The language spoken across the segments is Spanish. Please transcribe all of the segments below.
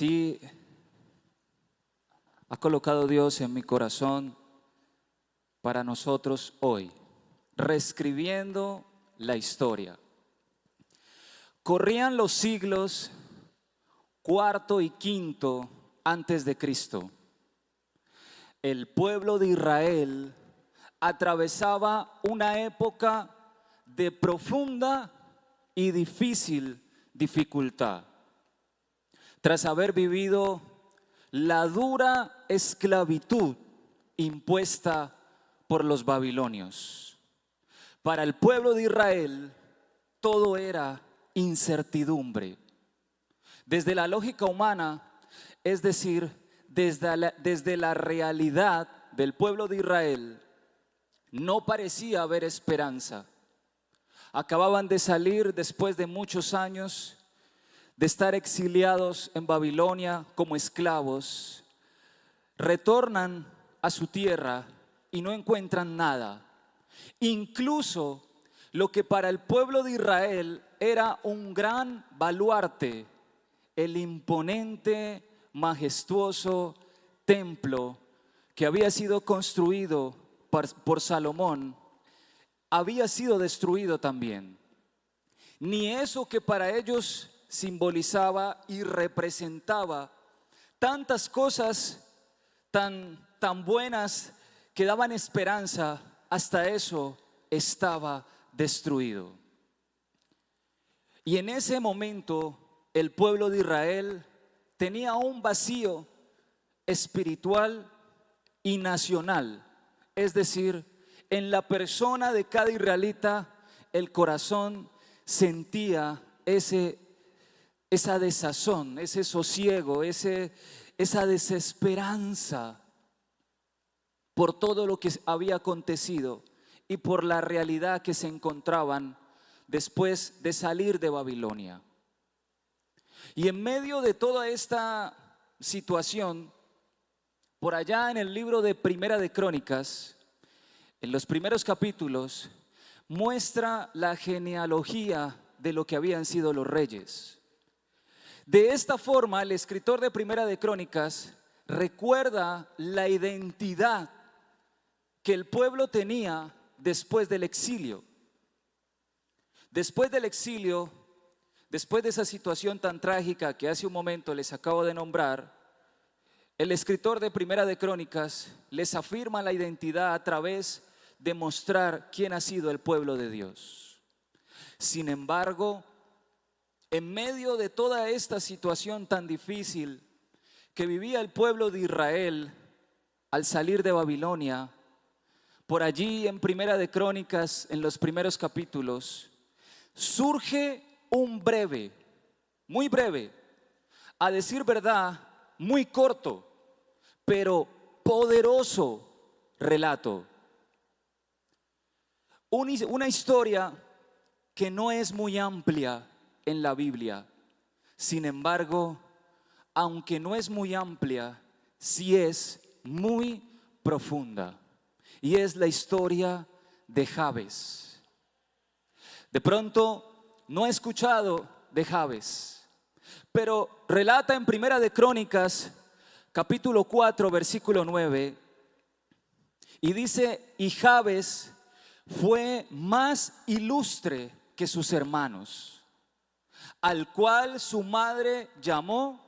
Sí, ha colocado Dios en mi corazón para nosotros hoy, reescribiendo la historia. Corrían los siglos cuarto y quinto antes de Cristo. El pueblo de Israel atravesaba una época de profunda y difícil dificultad. Tras haber vivido la dura esclavitud impuesta por los babilonios. Para el pueblo de Israel todo era incertidumbre. Desde la lógica humana, es decir, desde la realidad del pueblo de Israel, no parecía haber esperanza. Acababan de salir después de muchos años de estar exiliados en Babilonia como esclavos. Retornan a su tierra y no encuentran nada. Incluso lo que para el pueblo de Israel era un gran baluarte, el imponente, majestuoso templo que había sido construido por Salomón, había sido destruido también. Ni eso que para ellos simbolizaba y representaba tantas cosas tan buenas que daban esperanza, hasta eso estaba destruido. Y en ese momento el pueblo de Israel tenía un vacío espiritual y nacional. Es decir, en la persona de cada israelita el corazón sentía esa desazón, ese sosiego, esa desesperanza por todo lo que había acontecido y por la realidad que se encontraban después de salir de Babilonia. Y en medio de toda esta situación, por allá en el libro de Primera de Crónicas, en los primeros capítulos, muestra la genealogía de lo que habían sido los reyes. De esta forma, el escritor de Primera de Crónicas recuerda la identidad que el pueblo tenía después del exilio. Después del exilio, después de esa situación tan trágica que hace un momento les acabo de nombrar, el escritor de Primera de Crónicas les afirma la identidad a través de mostrar quién ha sido el pueblo de Dios. Sin embargo, en medio de toda esta situación tan difícil que vivía el pueblo de Israel al salir de Babilonia, por allí en Primera de Crónicas, en los primeros capítulos, surge un breve, muy breve, a decir verdad, muy corto, pero poderoso relato. Una historia que no es muy amplia en la Biblia. Sin embargo, aunque no es muy amplia, sí es muy profunda. Y es la historia de Jabes. De pronto, no he escuchado de Jabes, pero relata en Primera de Crónicas, capítulo 4, versículo 9, y dice: y Jabes fue más ilustre que sus hermanos, al cual su madre llamó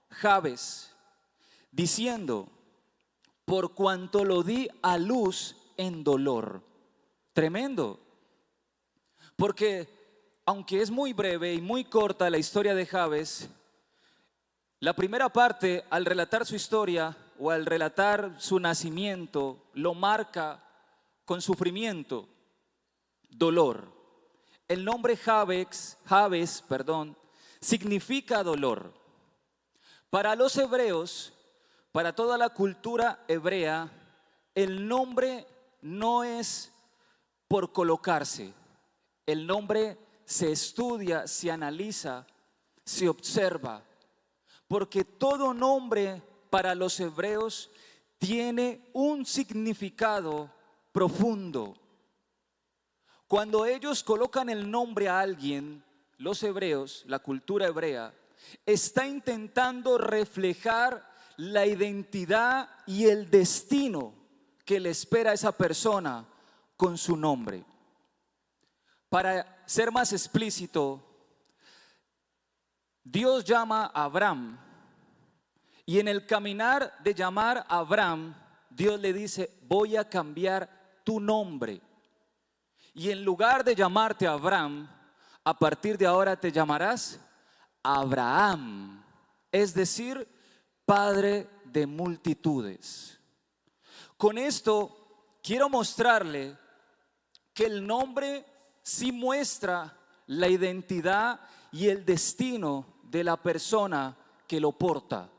Jabes, diciendo: por cuanto lo di a luz en dolor. Tremendo. Porque aunque es muy breve y muy corta la historia de Jabes, la primera parte, al relatar su historia o al relatar su nacimiento, lo marca con sufrimiento, dolor. El nombre Jabes, significa dolor. Para los hebreos, para toda la cultura hebrea, el nombre no es por colocarse. El nombre se estudia, se analiza, se observa. Porque todo nombre para los hebreos tiene un significado profundo. Cuando ellos colocan el nombre a alguien, los hebreos, la cultura hebrea, está intentando reflejar la identidad y el destino que le espera a esa persona con su nombre. Para ser más explícito, Dios llama a Abraham y en el caminar de llamar a Abraham, Dios le dice: voy a cambiar tu nombre. Y en lugar de llamarte Abraham, a partir de ahora te llamarás Abraham, es decir, padre de multitudes. Con esto quiero mostrarle que el nombre sí muestra la identidad y el destino de la persona que lo porta.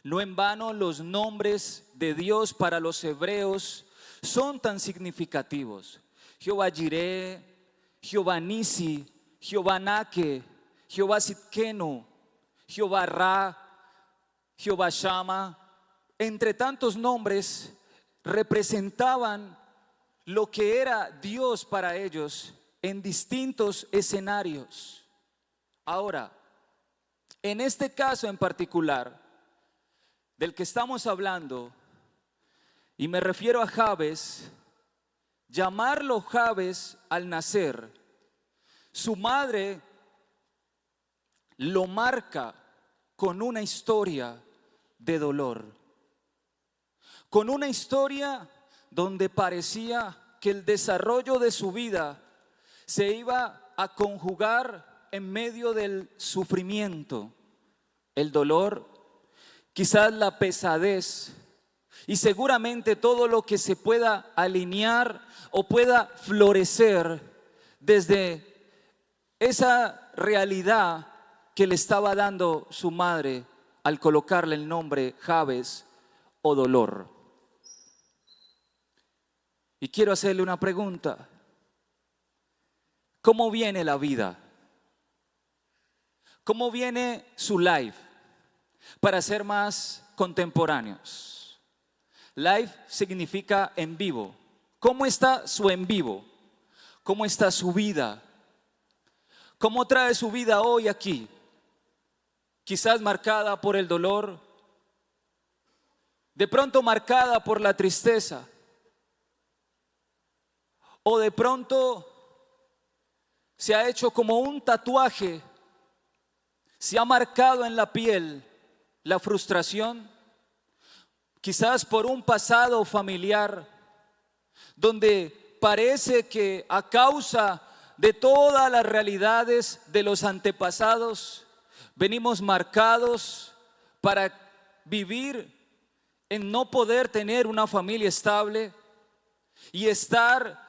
No en vano los nombres de Dios para los hebreos son tan significativos. Jehová Jireh, Jehová Nisi, Jehová Nake, Jehová Sitkenu, Jehová Ra, Jehová Shama, entre tantos nombres, representaban lo que era Dios para ellos en distintos escenarios. Ahora, en este caso en particular, del que estamos hablando, y me refiero a Jabes, llamarlo Jabes al nacer, su madre lo marca con una historia de dolor, con una historia donde parecía que el desarrollo de su vida se iba a conjugar en medio del sufrimiento, el dolor, quizás la pesadez y seguramente todo lo que se pueda alinear o pueda florecer desde esa realidad que le estaba dando su madre al colocarle el nombre Jabes o dolor. Y quiero hacerle una pregunta: ¿cómo viene la vida? ¿Cómo viene su life? Para ser más contemporáneos, live significa en vivo. ¿Cómo está su en vivo? ¿Cómo está su vida? ¿Cómo trae su vida hoy aquí? Quizás marcada por el dolor, de pronto marcada por la tristeza, o de pronto se ha hecho como un tatuaje, se ha marcado en la piel la frustración, quizás por un pasado familiar, donde parece que a causa de todas las realidades de los antepasados, venimos marcados para vivir en no poder tener una familia estable y estar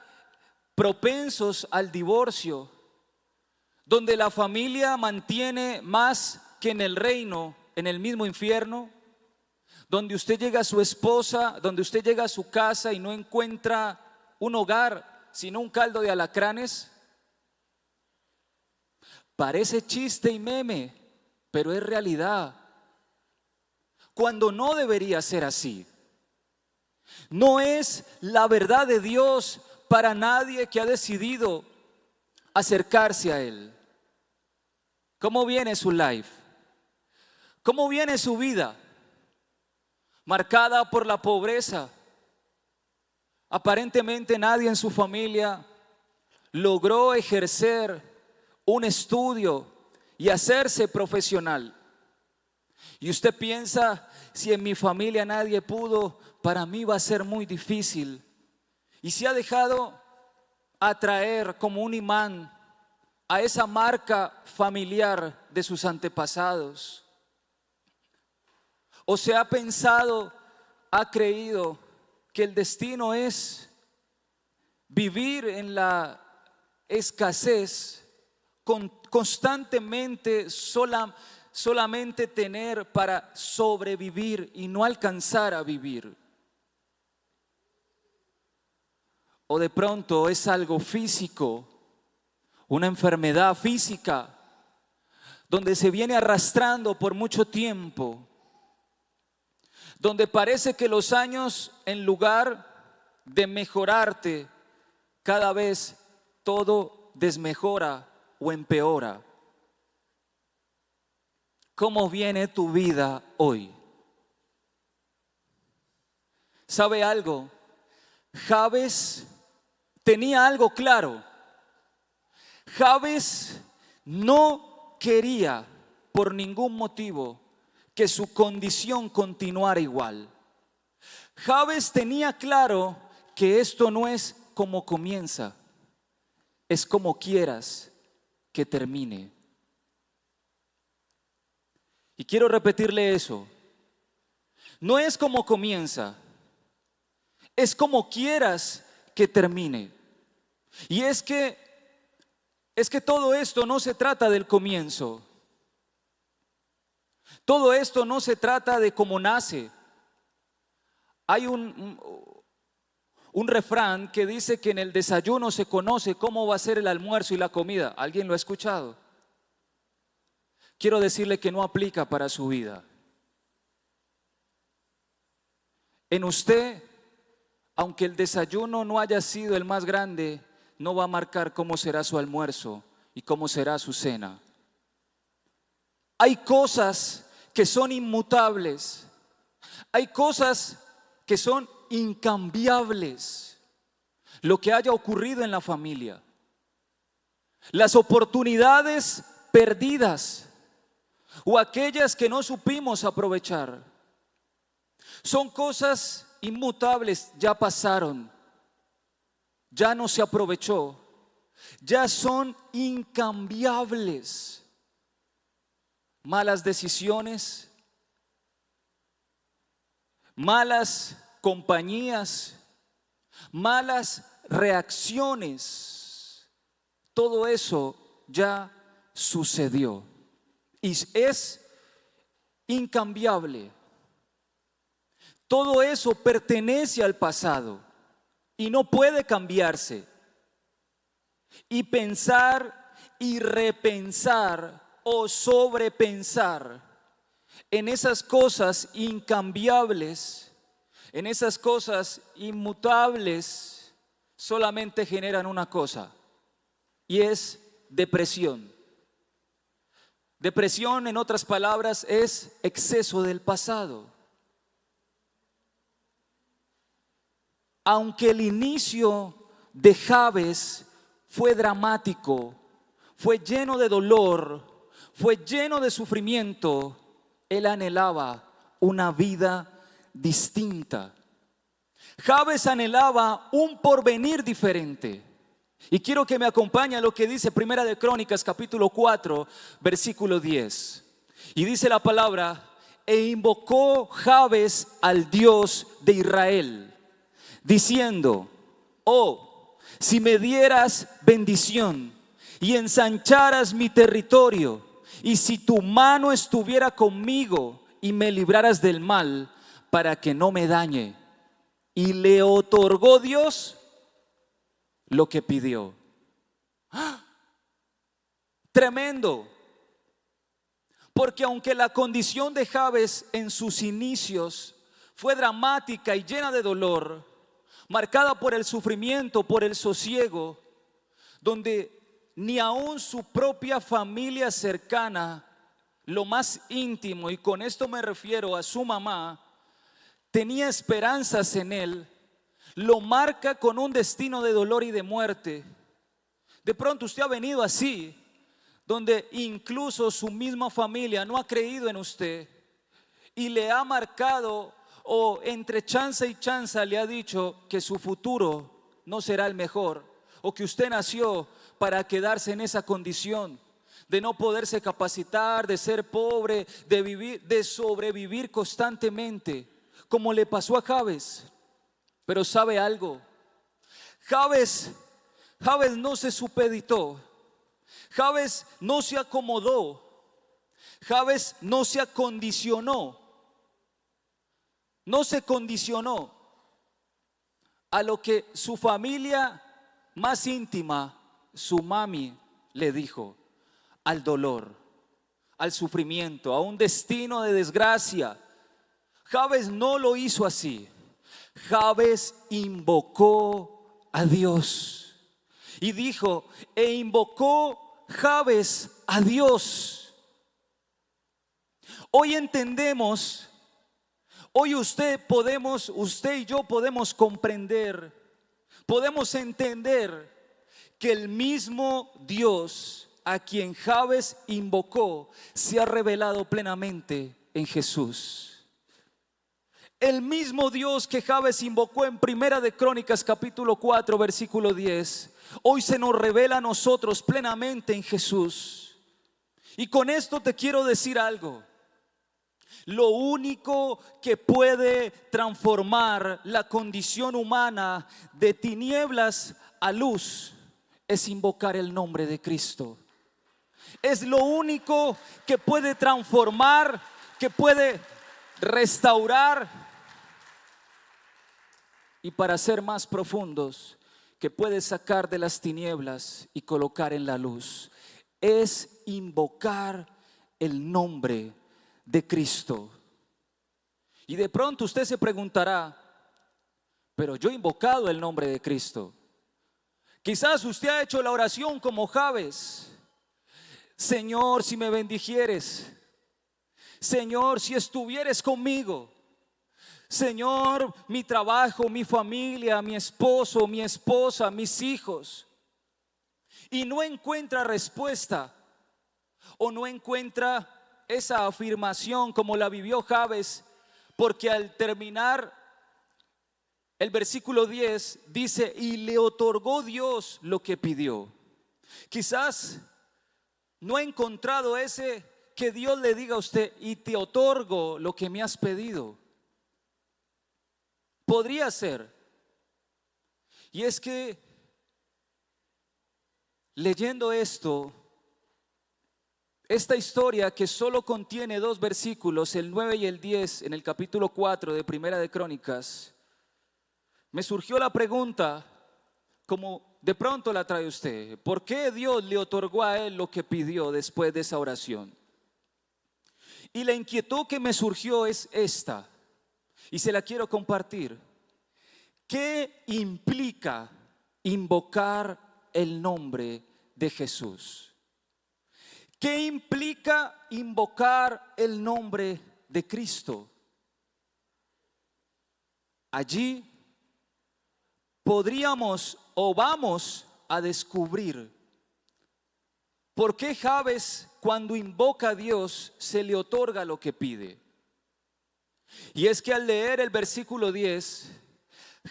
propensos al divorcio, donde la familia mantiene más que en el reino, en el mismo infierno, donde usted llega a su esposa, donde usted llega a su casa y no encuentra un hogar, sino un caldo de alacranes. Parece chiste y meme, pero es realidad, cuando no debería ser así. No es la verdad de Dios para nadie que ha decidido acercarse a Él. ¿Cómo viene su life? ¿Cómo viene su vida? Marcada por la pobreza. Aparentemente nadie en su familia logró ejercer un estudio y hacerse profesional. Y usted piensa: si en mi familia nadie pudo, para mí va a ser muy difícil. Y se ha dejado atraer como un imán a esa marca familiar de sus antepasados. O se ha pensado, ha creído que el destino es vivir en la escasez, constantemente solamente tener para sobrevivir y no alcanzar a vivir. O de pronto es algo físico, una enfermedad física, donde se viene arrastrando por mucho tiempo, donde parece que los años, en lugar de mejorarte, cada vez todo desmejora o empeora. ¿Cómo viene tu vida hoy? ¿Sabe algo? Jabes tenía algo claro. Jabes no quería por ningún motivo que su condición continuara igual. Jabes tenía claro que esto no es como comienza, es como quieras que termine. Y quiero repetirle eso. No es como comienza, es como quieras que termine. Y es que todo esto no se trata del comienzo. Todo esto no se trata de cómo nace. Hay un refrán que dice que en el desayuno se conoce cómo va a ser el almuerzo y la comida. ¿Alguien lo ha escuchado? Quiero decirle que no aplica para su vida. En usted, aunque el desayuno no haya sido el más grande, no va a marcar cómo será su almuerzo y cómo será su cena. Hay cosas que son inmutables. Hay cosas que son incambiables. Lo que haya ocurrido en la familia, las oportunidades perdidas o aquellas que no supimos aprovechar, son cosas inmutables, ya pasaron, ya no se aprovechó, ya son incambiables. Malas decisiones, malas compañías, malas reacciones, todo eso ya sucedió y es incambiable. Todo eso pertenece al pasado y no puede cambiarse. Y pensar y repensar o sobrepensar en esas cosas incambiables, en esas cosas inmutables, solamente generan una cosa, y es depresión. Depresión, en otras palabras, es exceso del pasado. Aunque el inicio de Jabes fue dramático, fue lleno de dolor, fue lleno de sufrimiento, él anhelaba una vida distinta. Jabes anhelaba un porvenir diferente. Y quiero que me acompañe a lo que dice Primera de Crónicas capítulo 4 versículo 10. Y dice la palabra: e invocó Jabes al Dios de Israel, diciendo: oh, si me dieras bendición y ensancharas mi territorio, y si tu mano estuviera conmigo y me libraras del mal, para que no me dañe. Y le otorgó Dios lo que pidió. ¡Ah! Tremendo. Porque aunque la condición de Jabes en sus inicios fue dramática y llena de dolor, marcada por el sufrimiento, por el sosiego, donde ni aún su propia familia cercana, lo más íntimo, y con esto me refiero a su mamá, tenía esperanzas en él, lo marca con un destino de dolor y de muerte. De pronto usted ha venido así, donde incluso su misma familia no ha creído en usted y le ha marcado, o entre chanza y chanza le ha dicho que su futuro no será el mejor, o que usted nació para quedarse en esa condición de no poderse capacitar, de ser pobre, de vivir, de sobrevivir constantemente, como le pasó a Jabes. Pero ¿sabe algo? Jabes no se supeditó, Jabes no se acomodó, Jabes no se acondicionó, no se condicionó a lo que su familia más íntima, su mami, le dijo: al dolor, al sufrimiento, a un destino de desgracia. Jabes no lo hizo así. Jabes invocó a Dios y dijo: e invocó Jabes a Dios. Hoy entendemos, hoy usted y yo podemos comprender, podemos entender que el mismo Dios a quien Jabes invocó se ha revelado plenamente en Jesús. El mismo Dios que Jabes invocó en Primera de Crónicas capítulo 4 versículo 10, hoy se nos revela a nosotros plenamente en Jesús. Y con esto te quiero decir algo. Lo único que puede transformar la condición humana de tinieblas a luz es invocar el nombre de Cristo. Es lo único que puede transformar, que puede restaurar, y para ser más profundos, que puede sacar de las tinieblas y colocar en la luz. Es invocar el nombre de Cristo. Y de pronto usted se preguntará, pero yo he invocado el nombre de Cristo. Quizás usted ha hecho la oración como Jabes: Señor, si me bendijeres, Señor, si estuvieres conmigo, Señor, mi trabajo, mi familia, mi esposo, mi esposa, mis hijos. Y no encuentra respuesta, o no encuentra esa afirmación como la vivió Jabes, porque al terminar el versículo 10 dice: y le otorgó Dios lo que pidió. Quizás no ha encontrado ese que Dios le diga a usted: y te otorgo lo que me has pedido. Podría ser. Y es que leyendo esta historia que solo contiene 2 versículos, el 9 y el 10, en el capítulo 4 de Primera de Crónicas, me surgió la pregunta, como de pronto la trae usted: ¿por qué Dios le otorgó a él lo que pidió después de esa oración? Y la inquietud que me surgió es esta, y se la quiero compartir. ¿Qué implica invocar el nombre de Jesús? ¿Qué implica invocar el nombre de Cristo? Allí podríamos o vamos a descubrir por qué Jabes, cuando invoca a Dios, se le otorga lo que pide. Y es que al leer el versículo 10,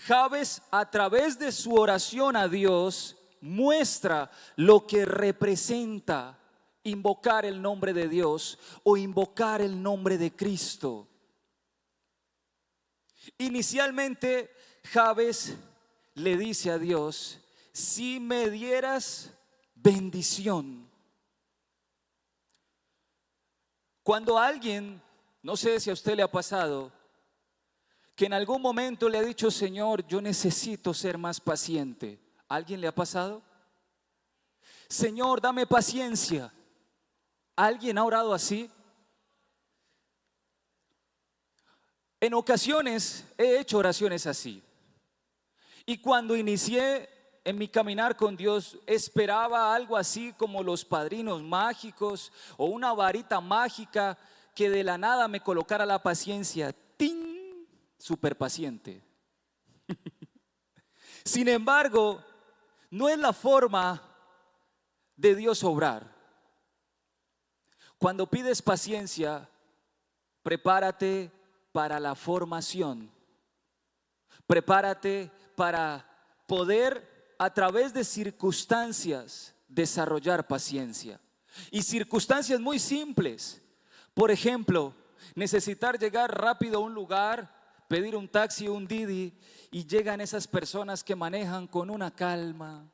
Jabes, a través de su oración a Dios, muestra lo que representa invocar el nombre de Dios o invocar el nombre de Cristo. Inicialmente, Jabes le dice a Dios: si me dieras bendición. Cuando alguien, no sé si a usted le ha pasado, que en algún momento le ha dicho: Señor, yo necesito ser más paciente. ¿A alguien le ha pasado? Señor, dame paciencia. ¿Alguien ha orado así? En ocasiones he hecho oraciones así. Y cuando inicié en mi caminar con Dios, esperaba algo así como los padrinos mágicos o una varita mágica que de la nada me colocara la paciencia. ¡Ting! Súper paciente. Sin embargo, no es la forma de Dios obrar. Cuando pides paciencia, prepárate para la formación. Prepárate para poder, a través de circunstancias, desarrollar paciencia. Y circunstancias muy simples. Por ejemplo, necesitar llegar rápido a un lugar, pedir un taxi o un Didi, y llegan esas personas que manejan con una calma,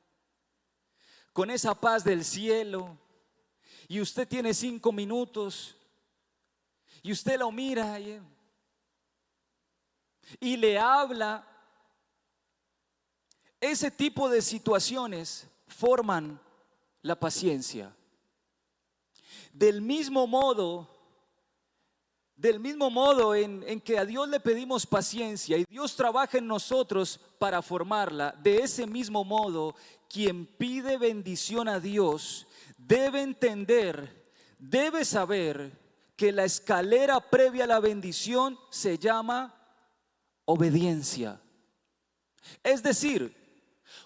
con esa paz del cielo, y usted tiene 5 minutos y usted lo mira y le habla. Ese tipo de situaciones forman la paciencia. Del mismo modo en que a Dios le pedimos paciencia y Dios trabaja en nosotros para formarla, de ese mismo modo, quien pide bendición a Dios debe entender, debe saber que la escalera previa a la bendición se llama obediencia. Es decir,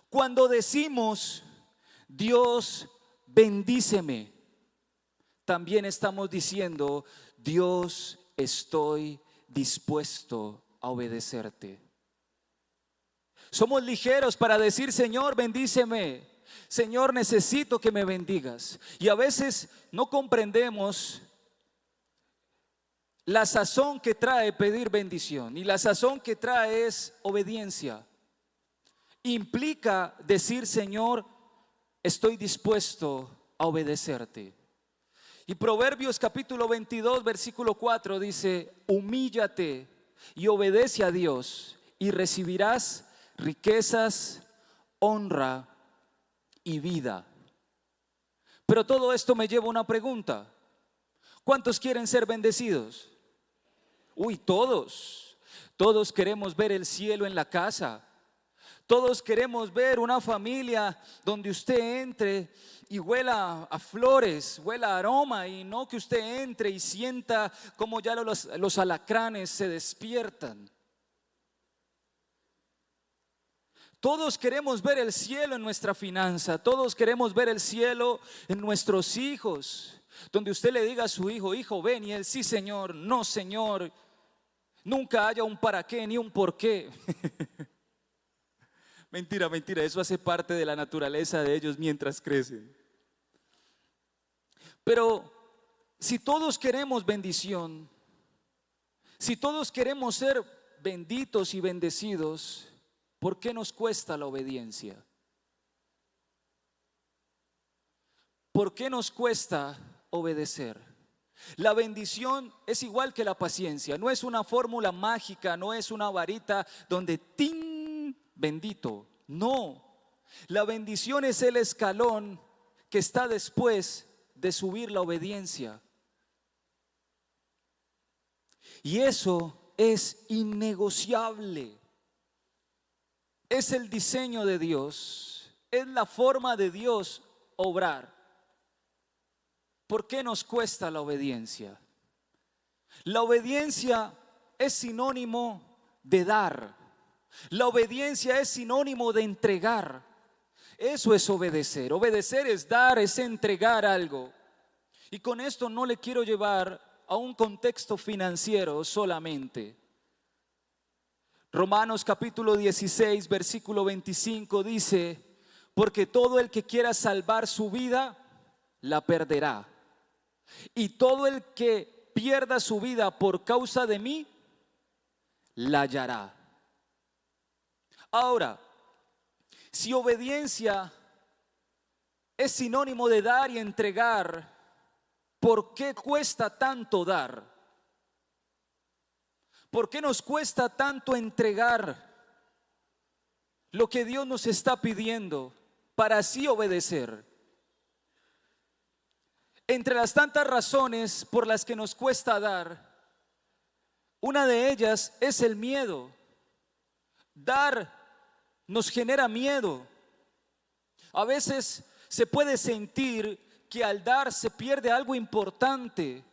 cuando decimos Dios bendíceme, también estamos diciendo Dios estoy dispuesto a obedecerte. Somos ligeros para decir Señor bendíceme, Señor necesito que me bendigas, y a veces no comprendemos la sazón que trae pedir bendición, y la sazón que trae es obediencia. Implica decir Señor estoy dispuesto a obedecerte. Y Proverbios capítulo 22 versículo 4 dice: humíllate y obedece a Dios y recibirás riquezas, honra y vida. Pero todo esto me lleva a una pregunta: ¿cuántos quieren ser bendecidos? Uy, todos queremos ver el cielo en la casa. Todos queremos ver una familia donde usted entre y huela a flores, huela a aroma, y no que usted entre y sienta como ya los alacranes se despiertan. Todos queremos ver el cielo en nuestra finanza, todos queremos ver el cielo en nuestros hijos, donde usted le diga a su hijo: hijo ven, y él: sí señor, no señor. Nunca haya un para qué ni un por qué. Mentira, eso hace parte de la naturaleza de ellos mientras crecen. Pero si todos queremos bendición, si todos queremos ser benditos y bendecidos, ¿por qué nos cuesta la obediencia? ¿Por qué nos cuesta obedecer? La bendición es igual que la paciencia, no es una fórmula mágica, no es una varita donde ¡ting! Bendito, no. La bendición es el escalón que está después de subir la obediencia. Y eso es innegociable. Es el diseño de Dios, es la forma de Dios obrar. ¿Por qué nos cuesta la obediencia? La obediencia es sinónimo de dar. La obediencia es sinónimo de entregar. Eso es obedecer. Obedecer es dar, es entregar algo. Y con esto no le quiero llevar a un contexto financiero solamente. Romanos capítulo 16 versículo 25 dice: porque todo el que quiera salvar su vida la perderá, y todo el que pierda su vida por causa de mí la hallará. Ahora, si obediencia es sinónimo de dar y entregar, ¿por qué cuesta tanto dar? ¿Por qué nos cuesta tanto entregar lo que Dios nos está pidiendo para así obedecer? Entre las tantas razones por las que nos cuesta dar, una de ellas es el miedo. Dar nos genera miedo. A veces se puede sentir que al dar se pierde algo importante,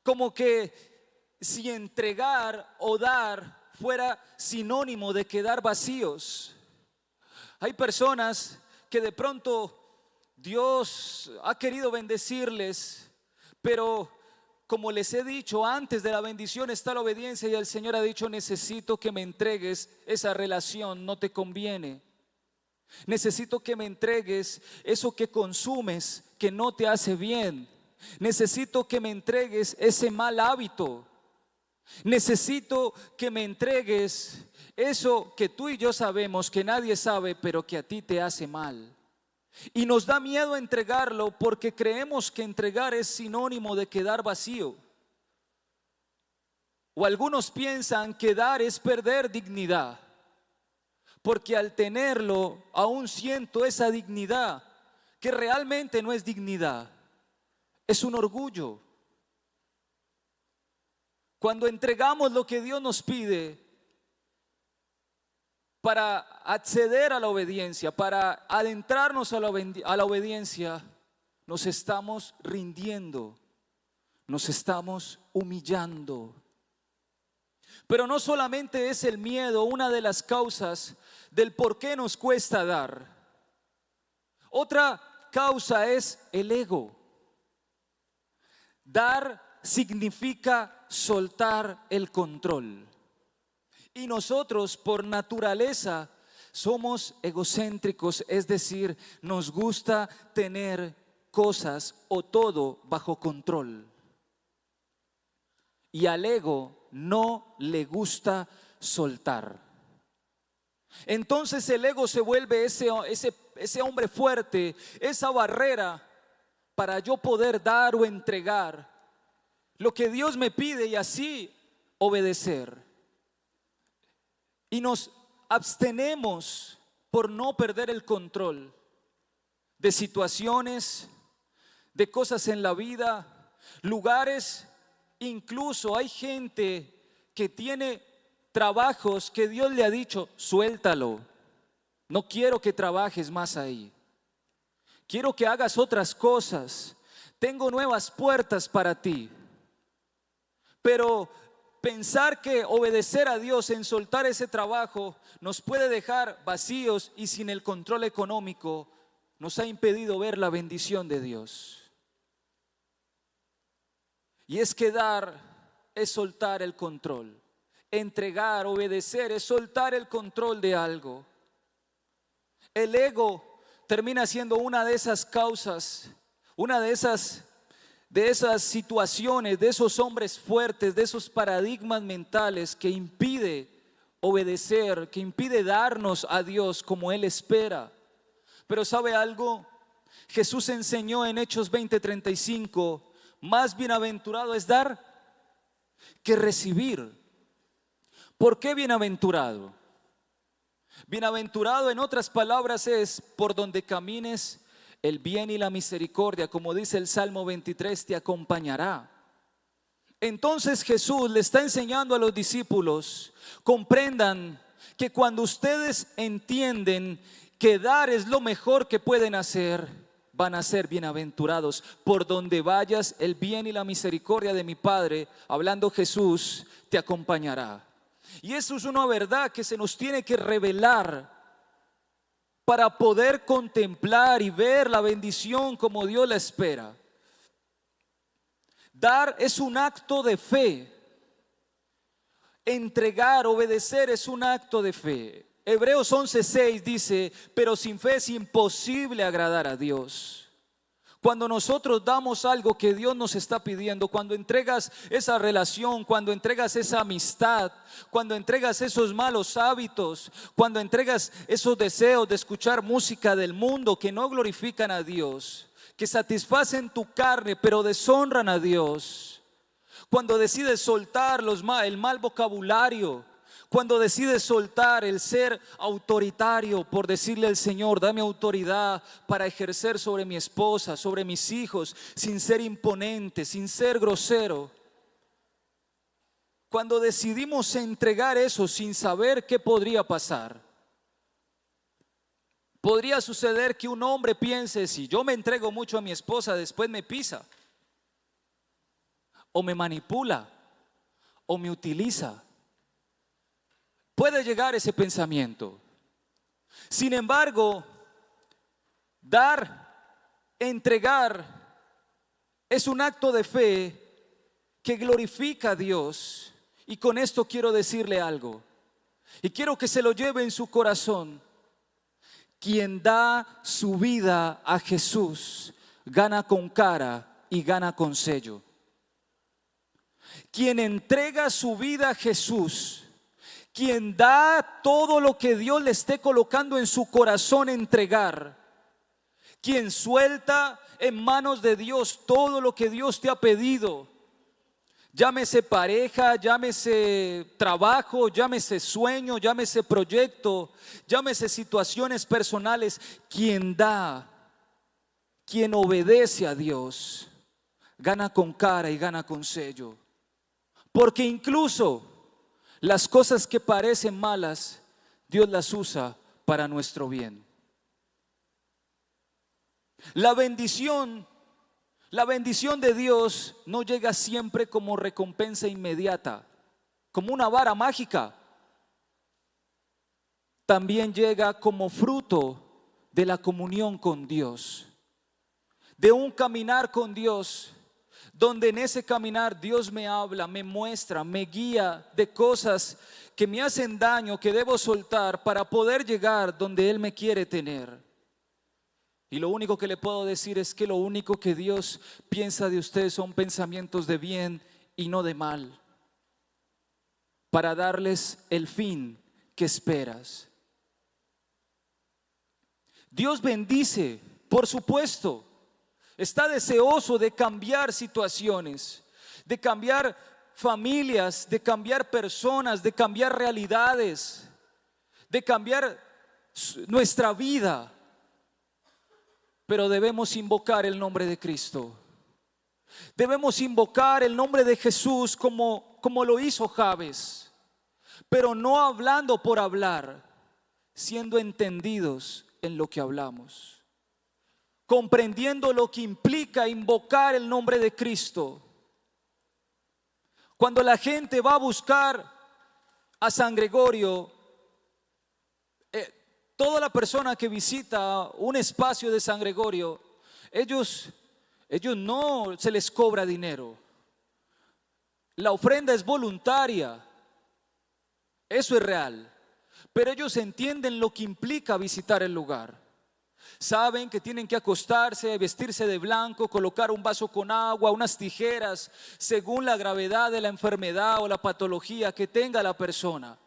como que si entregar o dar fuera sinónimo de quedar vacíos. Hay personas que de pronto Dios ha querido bendecirles, pero como les he dicho, antes de la bendición está la obediencia, y el Señor ha dicho: necesito que me entregues esa relación, no te conviene. Necesito que me entregues eso que consumes, que no te hace bien. Necesito que me entregues ese mal hábito. Necesito que me entregues eso que tú y yo sabemos, que nadie sabe, pero que a ti te hace mal. Y nos da miedo entregarlo porque creemos que entregar es sinónimo de quedar vacío. O algunos piensan que dar es perder dignidad, porque al tenerlo aún siento esa dignidad, que realmente no es dignidad, es un orgullo. Cuando entregamos lo que Dios nos pide para acceder a la obediencia, para adentrarnos a la obediencia, nos estamos rindiendo, nos estamos humillando. Pero no solamente es el miedo una de las causas del por qué nos cuesta dar. Otra causa es el ego. Dar significa soltar el control. Y nosotros por naturaleza somos egocéntricos, es decir, nos gusta tener cosas o todo bajo control. Y al ego no le gusta soltar. Entonces el ego se vuelve ese hombre fuerte, esa barrera para yo poder dar o entregar lo que Dios me pide y así obedecer. Y nos abstenemos por no perder el control de situaciones, de cosas en la vida, lugares. Incluso hay gente que tiene trabajos que Dios le ha dicho, suéltalo, no quiero que trabajes más ahí, quiero que hagas otras cosas, tengo nuevas puertas para ti. Pero pensar que obedecer a Dios en soltar ese trabajo nos puede dejar vacíos y sin el control económico nos ha impedido ver la bendición de Dios. Y es que dar es soltar el control. Entregar, obedecer es soltar el control de algo. El ego termina siendo una de esas causas, una de esas situaciones, de esos hombres fuertes, de esos paradigmas mentales que impide obedecer, que impide darnos a Dios como Él espera. Pero ¿sabe algo? Jesús enseñó en Hechos 20:35, más bienaventurado es dar que recibir. ¿Por qué bienaventurado? Bienaventurado en otras palabras es por donde camines, el bien y la misericordia, como dice el Salmo 23, te acompañará. Entonces Jesús le está enseñando a los discípulos, comprendan que cuando ustedes entienden que dar es lo mejor que pueden hacer, van a ser bienaventurados. Por donde vayas, el bien y la misericordia de mi Padre, hablando Jesús, te acompañará. Y eso es una verdad que se nos tiene que revelar para poder contemplar y ver la bendición como Dios la espera. Dar es un acto de fe. Entregar, obedecer es un acto de fe. Hebreos 11:6 dice, pero sin fe es imposible agradar a Dios. Cuando nosotros damos algo que Dios nos está pidiendo, cuando entregas esa relación, cuando entregas esa amistad, cuando entregas esos malos hábitos, cuando entregas esos deseos de escuchar música del mundo que no glorifican a Dios, que satisfacen tu carne pero deshonran a Dios, cuando decides soltar el mal vocabulario, cuando decides soltar el ser autoritario por decirle al Señor, dame autoridad para ejercer sobre mi esposa, sobre mis hijos, sin ser imponente, sin ser grosero. Cuando decidimos entregar eso sin saber qué podría pasar. Podría suceder que un hombre piense, si yo me entrego mucho a mi esposa, después me pisa, o me manipula, o me utiliza. Puede llegar ese pensamiento. Sin embargo, dar, entregar, es un acto de fe que glorifica a Dios. Y con esto quiero decirle algo. Y quiero que se lo lleve en su corazón. Quien da su vida a Jesús, gana con cara y gana con sello. Quien entrega su vida a Jesús, quien da todo lo que Dios le esté colocando en su corazón entregar, quien suelta en manos de Dios todo lo que Dios te ha pedido, llámese pareja, llámese trabajo, llámese sueño, llámese proyecto, llámese situaciones personales, quien da, quien obedece a Dios, gana con cara y gana con sello. Porque incluso las cosas que parecen malas, Dios las usa para nuestro bien. La bendición La bendición de Dios no llega siempre como recompensa inmediata, como una vara mágica. También llega como fruto de la comunión con Dios, de un caminar con Dios, donde en ese caminar Dios me habla, me muestra, me guía de cosas que me hacen daño, que debo soltar para poder llegar donde Él me quiere tener. Y lo único que le puedo decir es que lo único que Dios piensa de usted son pensamientos de bien y no de mal, para darles el fin que esperas. Dios bendice, por supuesto, está deseoso de cambiar situaciones, de cambiar familias, de cambiar personas, de cambiar realidades, de cambiar nuestra vida. Pero debemos invocar el nombre de Cristo. Debemos invocar el nombre de Jesús como lo hizo Jabes, pero no hablando por hablar, siendo entendidos en lo que hablamos, comprendiendo lo que implica invocar el nombre de Cristo. Cuando la gente va a buscar a San Gregorio, toda la persona que visita un espacio de San Gregorio, ellos no se les cobra dinero. La ofrenda es voluntaria, eso es real. Pero ellos entienden lo que implica visitar el lugar. Saben que tienen que acostarse, vestirse de blanco, colocar un vaso con agua, unas tijeras, según la gravedad de la enfermedad o la patología que tenga la persona.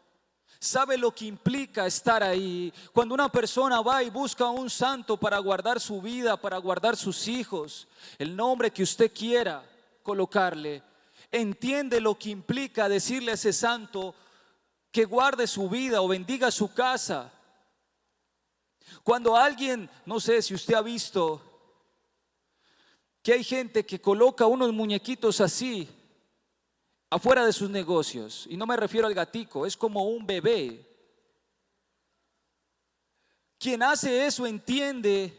Sabe lo que implica estar ahí. Cuando una persona va y busca a un santo para guardar su vida, para guardar sus hijos, el nombre que usted quiera colocarle, entiende lo que implica decirle a ese santo que guarde su vida o bendiga su casa. Cuando alguien, no sé si usted ha visto que hay gente que coloca unos muñequitos así afuera de sus negocios, y no me refiero al gatico, es como un bebé. Quien hace eso entiende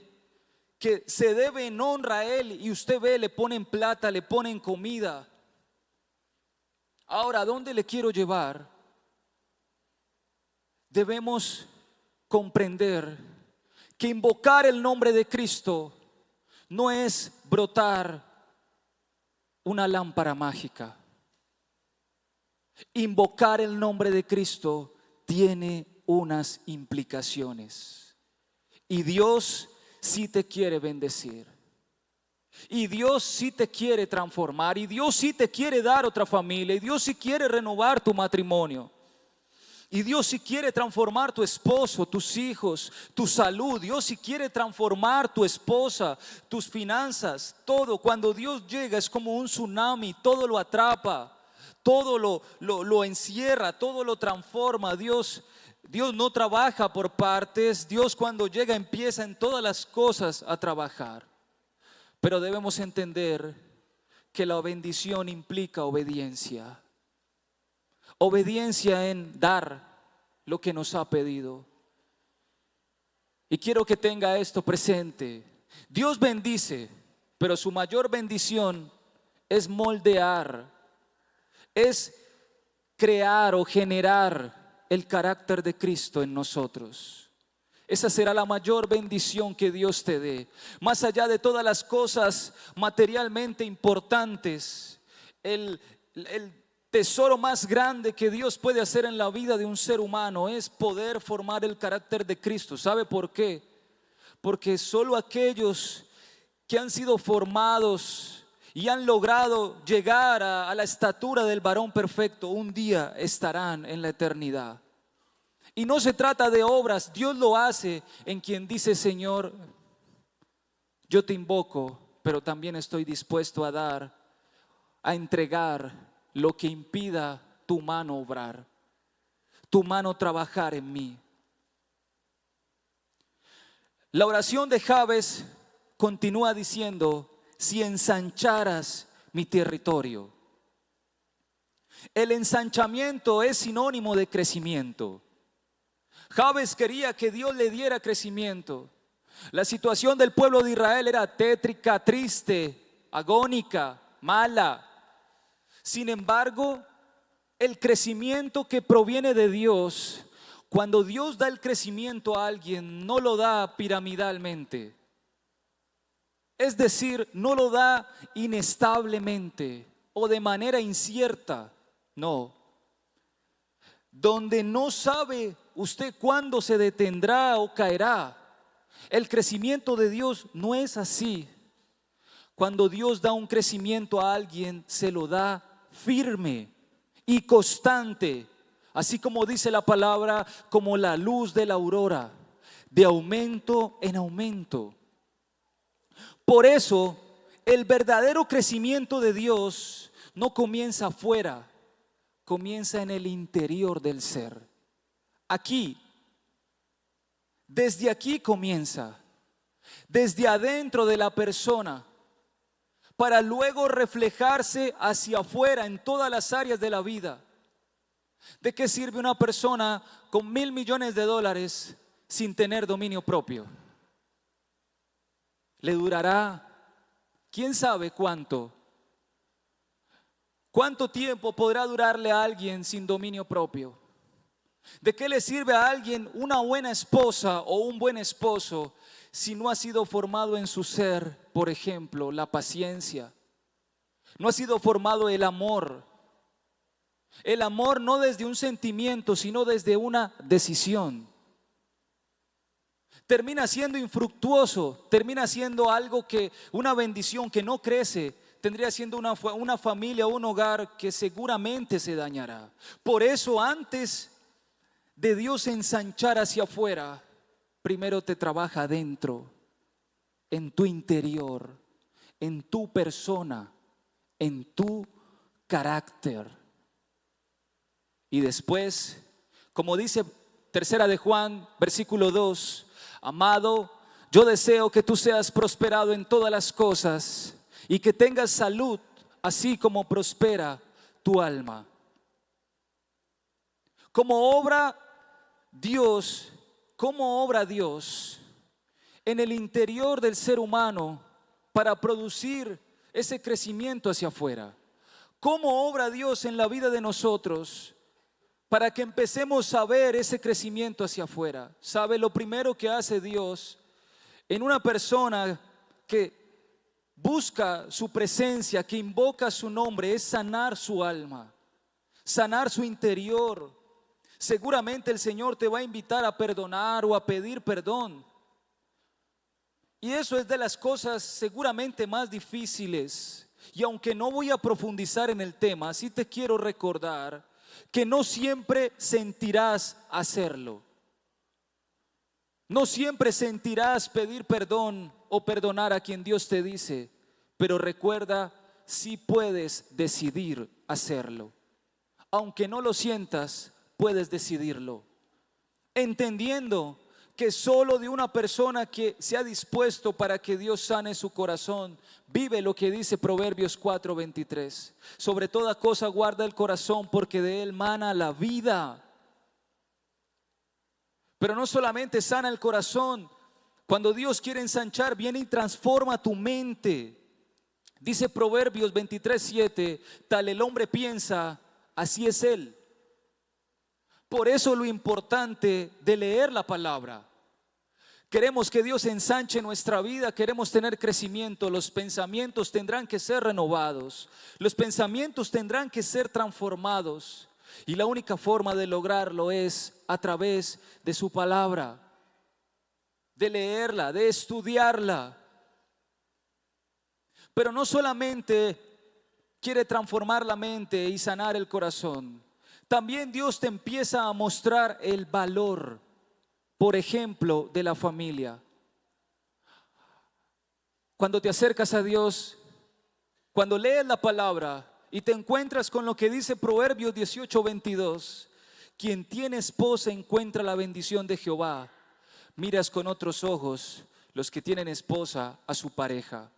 que se debe en honra a él, y usted ve, le ponen plata, le ponen comida. Ahora, ¿a dónde le quiero llevar? Debemos comprender que invocar el nombre de Cristo no es brotar una lámpara mágica. Invocar el nombre de Cristo tiene unas implicaciones. Y Dios sí te quiere bendecir. Y Dios sí te quiere transformar. Y Dios sí te quiere dar otra familia. Y Dios sí quiere renovar tu matrimonio. Y Dios sí quiere transformar tu esposo, tus hijos, tu salud. Dios sí quiere transformar tu esposa, tus finanzas, todo. Cuando Dios llega es como un tsunami, todo lo atrapa, todo lo encierra, todo lo transforma. Dios no trabaja por partes. Dios cuando llega empieza en todas las cosas a trabajar. Pero debemos entender que la bendición implica obediencia. Obediencia en dar lo que nos ha pedido. Y quiero que tenga esto presente. Dios bendice, pero su mayor bendición es moldear, es crear o generar el carácter de Cristo en nosotros. Esa será la mayor bendición que Dios te dé. Más allá de todas las cosas materialmente importantes, el tesoro más grande que Dios puede hacer en la vida de un ser humano es poder formar el carácter de Cristo. ¿Sabe por qué? Porque solo aquellos que han sido formados y han logrado llegar a la estatura del varón perfecto, un día estarán en la eternidad. Y no se trata de obras, Dios lo hace en quien dice: Señor, yo te invoco, pero también estoy dispuesto a dar, a entregar lo que impida tu mano obrar, tu mano trabajar en mí. La oración de Jabes continúa diciendo: si ensancharas mi territorio. El ensanchamiento es sinónimo de crecimiento. Jabes quería que Dios le diera crecimiento. La situación del pueblo de Israel era tétrica, triste, agónica, mala. Sin embargo, el crecimiento que proviene de Dios, cuando Dios da el crecimiento a alguien, no lo da piramidalmente. Es decir, no lo da inestablemente o de manera incierta. No. Donde no sabe usted cuándo se detendrá o caerá. El crecimiento de Dios no es así. Cuando Dios da un crecimiento a alguien, se lo da firme y constante, así como dice la palabra, como la luz de la aurora, de aumento en aumento. Por eso, el verdadero crecimiento de Dios no comienza afuera, comienza en el interior del ser. Aquí, desde aquí comienza, desde adentro de la persona, para luego reflejarse hacia afuera en todas las áreas de la vida. ¿De qué sirve una persona con $1,000 millones sin tener dominio propio? ¿Le durará? ¿Quién sabe cuánto? ¿Cuánto tiempo podrá durarle a alguien sin dominio propio? ¿De qué le sirve a alguien una buena esposa o un buen esposo si no ha sido formado en su ser, por ejemplo, la paciencia? No ha sido formado el amor. El amor no desde un sentimiento, sino desde una decisión. Termina siendo infructuoso, termina siendo algo que, una bendición que no crece, tendría siendo una familia, un hogar que seguramente se dañará. Por eso, antes de Dios ensanchar hacia afuera, primero te trabaja adentro, en tu interior, en tu persona, en tu carácter. Y después, como dice 3 de Juan, versículo 2, amado, yo deseo que tú seas prosperado en todas las cosas y que tengas salud, así como prospera tu alma. ¿Cómo obra Dios en el interior del ser humano para producir ese crecimiento hacia afuera? ¿Cómo obra Dios en la vida de nosotros para que empecemos a ver ese crecimiento hacia afuera? ¿Sabe? Lo primero que hace Dios en una persona que busca su presencia, que invoca su nombre, es sanar su alma, sanar su interior. Seguramente el Señor te va a invitar a perdonar o a pedir perdón. Y eso es de las cosas seguramente más difíciles. Y aunque no voy a profundizar en el tema, sí te quiero recordar que no siempre sentirás hacerlo. No siempre sentirás pedir perdón o perdonar a quien Dios te dice, pero recuerda, sí puedes decidir hacerlo. Aunque no lo sientas, puedes decidirlo, entendiendo que solo de una persona que se ha dispuesto para que Dios sane su corazón, vive lo que dice Proverbios 4:23. Sobre toda cosa guarda el corazón, porque de él mana la vida. Pero no solamente sana el corazón, cuando Dios quiere ensanchar, viene y transforma tu mente. Dice Proverbios 23:7, tal el hombre piensa, así es él. Por eso lo importante de leer la palabra. Queremos que Dios ensanche nuestra vida, queremos tener crecimiento. Los pensamientos tendrán que ser renovados, los pensamientos tendrán que ser transformados. Y la única forma de lograrlo es a través de su palabra, de leerla, de estudiarla. Pero no solamente quiere transformar la mente y sanar el corazón. También Dios te empieza a mostrar el valor, por ejemplo, de la familia. Cuando te acercas a Dios, cuando lees la palabra y te encuentras con lo que dice Proverbios 18:22, quien tiene esposa encuentra la bendición de Jehová. Miras con otros ojos los que tienen esposa a su pareja.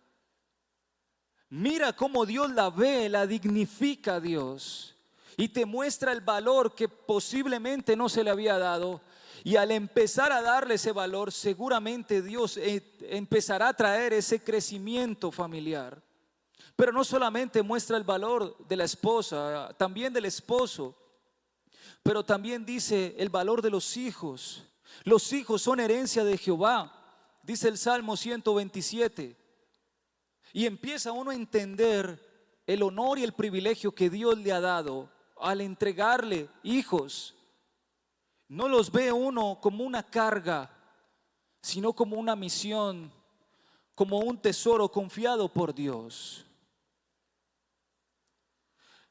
Mira cómo Dios la ve, la dignifica a Dios. Y te muestra el valor que posiblemente no se le había dado. Y al empezar a darle ese valor, seguramente Dios empezará a traer ese crecimiento familiar. Pero no solamente muestra el valor de la esposa, también del esposo, pero también dice el valor de los hijos. Los hijos son herencia de Jehová, dice el Salmo 127. Y empieza uno a entender el honor y el privilegio que Dios le ha dado al entregarle hijos. No los ve uno como una carga, sino como una misión, como un tesoro confiado por Dios.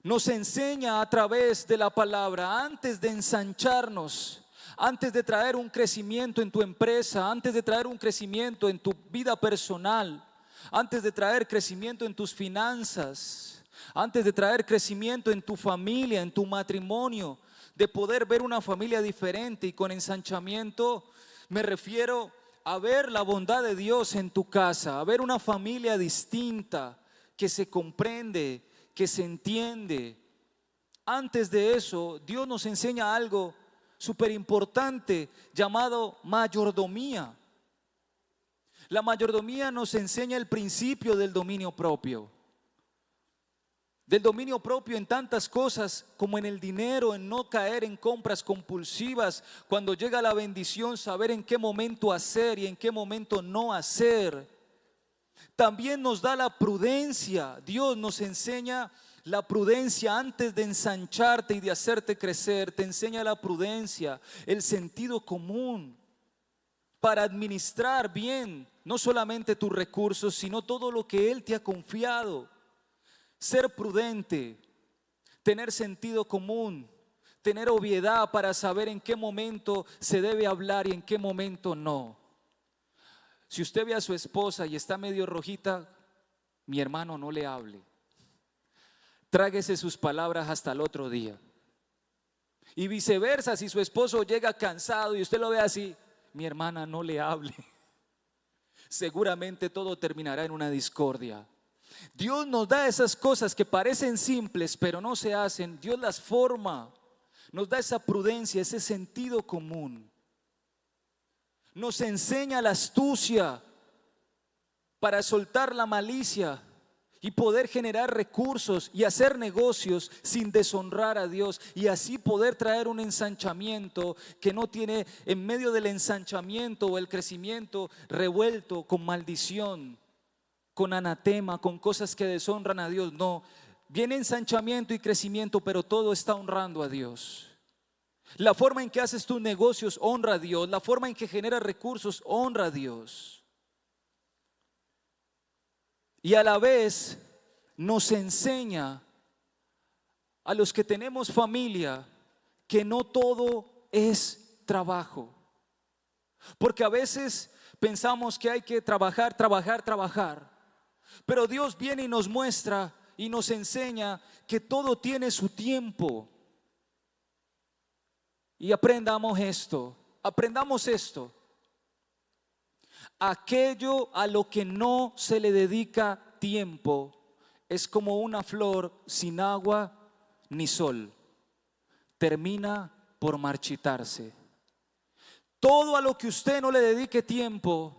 Nos enseña a través de la palabra, antes de ensancharnos, antes de traer un crecimiento en tu empresa, antes de traer un crecimiento en tu vida personal, antes de traer crecimiento en tus finanzas, antes de traer crecimiento en tu familia, en tu matrimonio, de poder ver una familia diferente. Y con ensanchamiento me refiero a ver la bondad de Dios en tu casa, a ver una familia distinta, que se comprende, que se entiende. Antes de eso, Dios nos enseña algo súper importante llamado mayordomía. La mayordomía nos enseña el principio del dominio propio. Del dominio propio en tantas cosas como en el dinero, en no caer en compras compulsivas. Cuando llega la bendición, saber en qué momento hacer y en qué momento no hacer. También nos da la prudencia. Dios nos enseña la prudencia antes de ensancharte y de hacerte crecer. Te enseña la prudencia, el sentido común para administrar bien no solamente tus recursos, sino todo lo que Él te ha confiado. Ser prudente, tener sentido común, tener obviedad para saber en qué momento se debe hablar y en qué momento no. Si usted ve a su esposa y está medio rojita, mi hermano, no le hable. Tráguese sus palabras hasta el otro día. Y viceversa, si su esposo llega cansado y usted lo ve así, mi hermana, no le hable. Seguramente todo terminará en una discordia. Dios nos da esas cosas que parecen simples pero no se hacen. Dios las forma, nos da esa prudencia, ese sentido común. Nos enseña la astucia para soltar la malicia y poder generar recursos y hacer negocios sin deshonrar a Dios, y así poder traer un ensanchamiento que no tiene en medio del ensanchamiento o el crecimiento revuelto con maldición, con anatema, con cosas que deshonran a Dios. No, viene ensanchamiento y crecimiento, pero todo está honrando a Dios. La forma en que haces tus negocios honra a Dios. La forma en que generas recursos honra a Dios. Y a la vez nos enseña a los que tenemos familia que no todo es trabajo. Porque a veces pensamos que hay que trabajar. Pero Dios viene y nos muestra y nos enseña que todo tiene su tiempo. Y aprendamos esto. Aquello a lo que no se le dedica tiempo es como una flor sin agua ni sol. Termina por marchitarse. Todo a lo que usted no le dedique tiempo,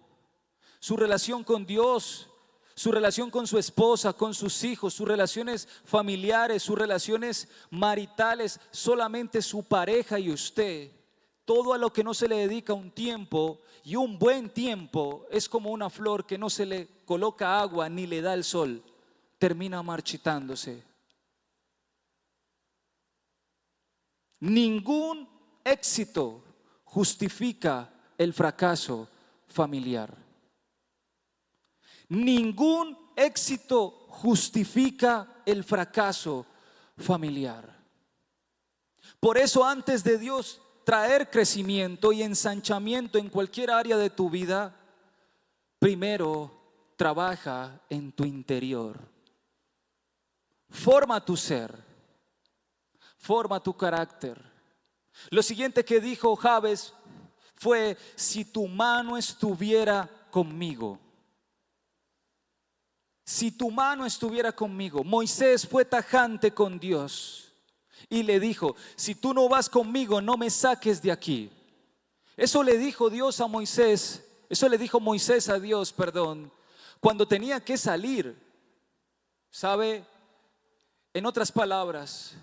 su relación con Dios, su relación con su esposa, con sus hijos, sus relaciones familiares, sus relaciones maritales, solamente su pareja y usted, todo a lo que no se le dedica un tiempo, y un buen tiempo, es como una flor que no se le coloca agua ni le da el sol, termina marchitándose. Ningún éxito justifica el fracaso familiar. Ningún éxito justifica el fracaso familiar. Por eso, antes de Dios traer crecimiento y ensanchamiento en cualquier área de tu vida, primero trabaja en tu interior. Forma tu ser, forma tu carácter. Lo siguiente que dijo Jabes fue: si tu mano estuviera conmigo. Si tu mano estuviera conmigo. Moisés fue tajante con Dios y le dijo: si tú no vas conmigo, no me saques de aquí. Eso le dijo Dios a Moisés. Eso le dijo Moisés a Dios, cuando tenía que salir. ¿Sabe? En otras palabras,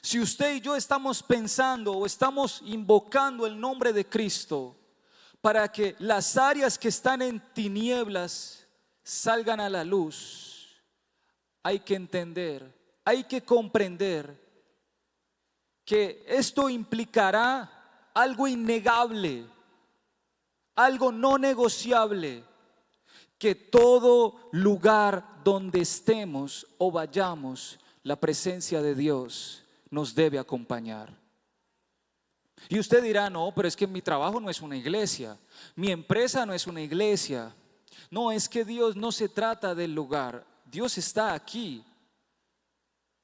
si usted y yo estamos pensando o estamos invocando el nombre de Cristo para que las áreas que están en tinieblas salgan a la luz, hay que entender, hay que comprender que esto implicará algo innegable, algo no negociable, que todo lugar donde estemos o vayamos, la presencia de Dios nos debe acompañar. Y usted dirá, no, pero es que mi trabajo no es una iglesia, mi empresa no es una iglesia. No, es que Dios no se trata del lugar, Dios está aquí.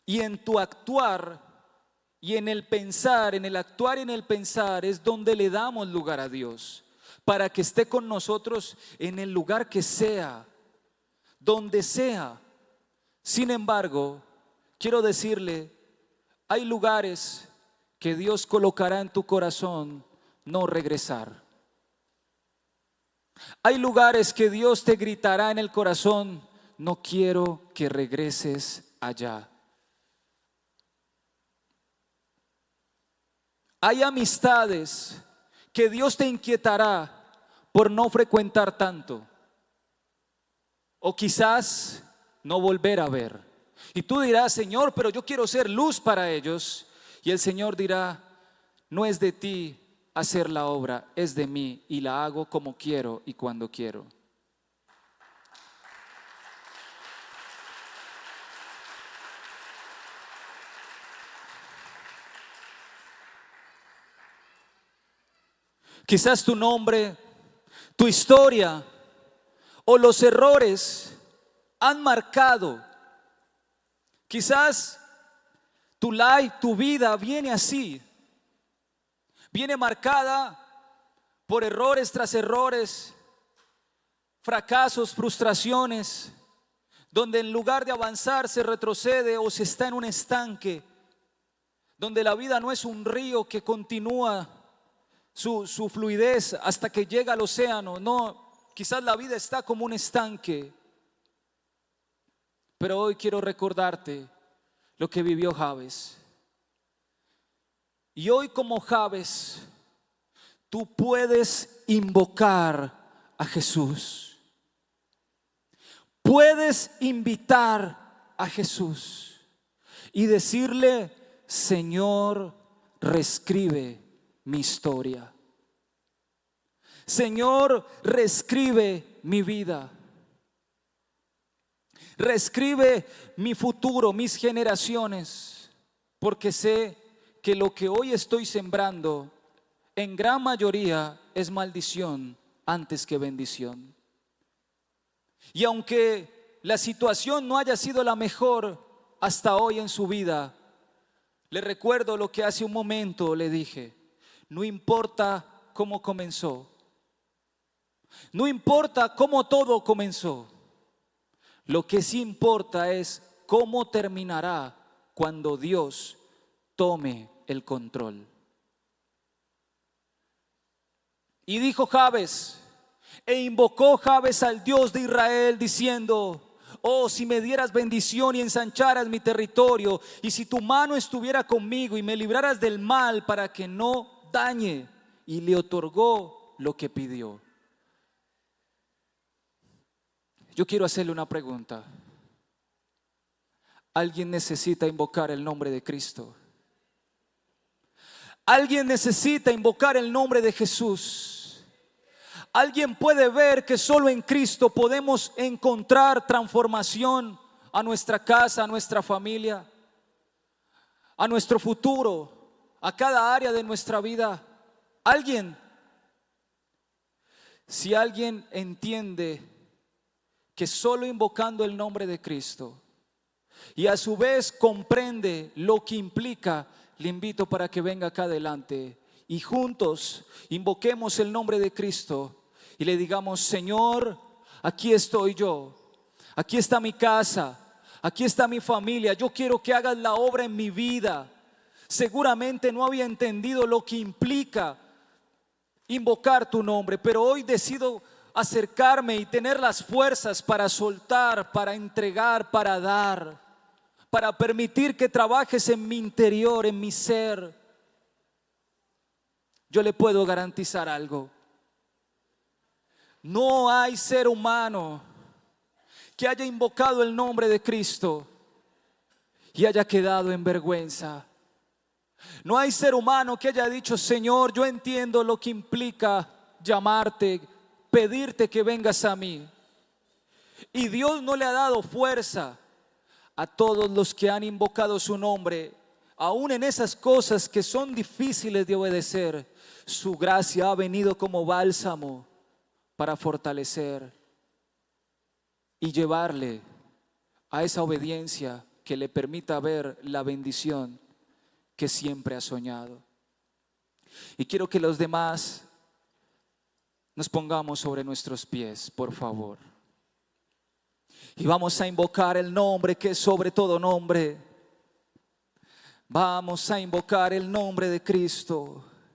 Y en tu actuar y en el pensar, en el actuar y en el pensar es donde le damos lugar a Dios, para que esté con nosotros en el lugar que sea, donde sea. Sin embargo, quiero decirle, hay lugares que Dios colocará en tu corazón no regresar. Hay lugares que Dios te gritará en el corazón, no quiero que regreses allá. Hay amistades que Dios te inquietará por no frecuentar tanto, o quizás no volver a ver. Y tú dirás, Señor, pero yo quiero ser luz para ellos. Y el Señor dirá, no es de ti hacer la obra, es de mí, y la hago como quiero y cuando quiero. Quizás tu nombre, tu historia o los errores han marcado. Quizás tu life, tu vida viene así. Viene marcada por errores tras errores, fracasos, frustraciones, donde en lugar de avanzar se retrocede o se está en un estanque, donde la vida no es un río que continúa su fluidez hasta que llega al océano. No, quizás la vida está como un estanque. Pero hoy quiero recordarte lo que vivió Jabes. Y hoy, como Jabes, tú puedes invocar a Jesús. Puedes invitar a Jesús y decirle, Señor, reescribe mi historia. Señor, reescribe mi vida. Reescribe mi futuro, mis generaciones, porque sé que lo que hoy estoy sembrando en gran mayoría es maldición antes que bendición. Y aunque la situación no haya sido la mejor hasta hoy en su vida, le recuerdo lo que hace un momento le dije: no importa cómo comenzó, no importa cómo todo comenzó, lo que sí importa es cómo terminará cuando Dios tome el control. Y dijo Jabes, e invocó Jabes al Dios de Israel diciendo: oh, si me dieras bendición y ensancharas mi territorio, y si tu mano estuviera conmigo y me libraras del mal para que no dañe. Y le otorgó lo que pidió. Yo quiero hacerle una pregunta. ¿Alguien necesita invocar el nombre de Cristo? ¿Alguien necesita invocar el nombre de Jesús? ¿Alguien puede ver que solo en Cristo podemos encontrar transformación a nuestra casa, a nuestra familia, a nuestro futuro, a cada área de nuestra vida? ¿Alguien? Si alguien entiende que solo invocando el nombre de Cristo y a su vez comprende lo que implica, le invito para que venga acá adelante y juntos invoquemos el nombre de Cristo y le digamos: Señor, aquí estoy yo, aquí está mi casa, aquí está mi familia, yo quiero que hagas la obra en mi vida. Seguramente no había entendido lo que implica invocar tu nombre, pero hoy decido acercarme y tener las fuerzas para soltar, para entregar, para dar, para permitir que trabajes en mi interior, en mi ser. Yo le puedo garantizar algo. No hay ser humano que haya invocado el nombre de Cristo y haya quedado en vergüenza. No hay ser humano que haya dicho: Señor, yo entiendo lo que implica llamarte, pedirte que vengas a mí. Y Dios no le ha dado fuerza a todos los que han invocado su nombre, aún en esas cosas que son difíciles de obedecer. Su gracia ha venido como bálsamo para fortalecer y llevarle a esa obediencia que le permita ver la bendición que siempre ha soñado. Y quiero que los demás nos pongamos sobre nuestros pies, por favor. Y vamos a invocar el nombre que es sobre todo nombre. Vamos a invocar el nombre de Cristo.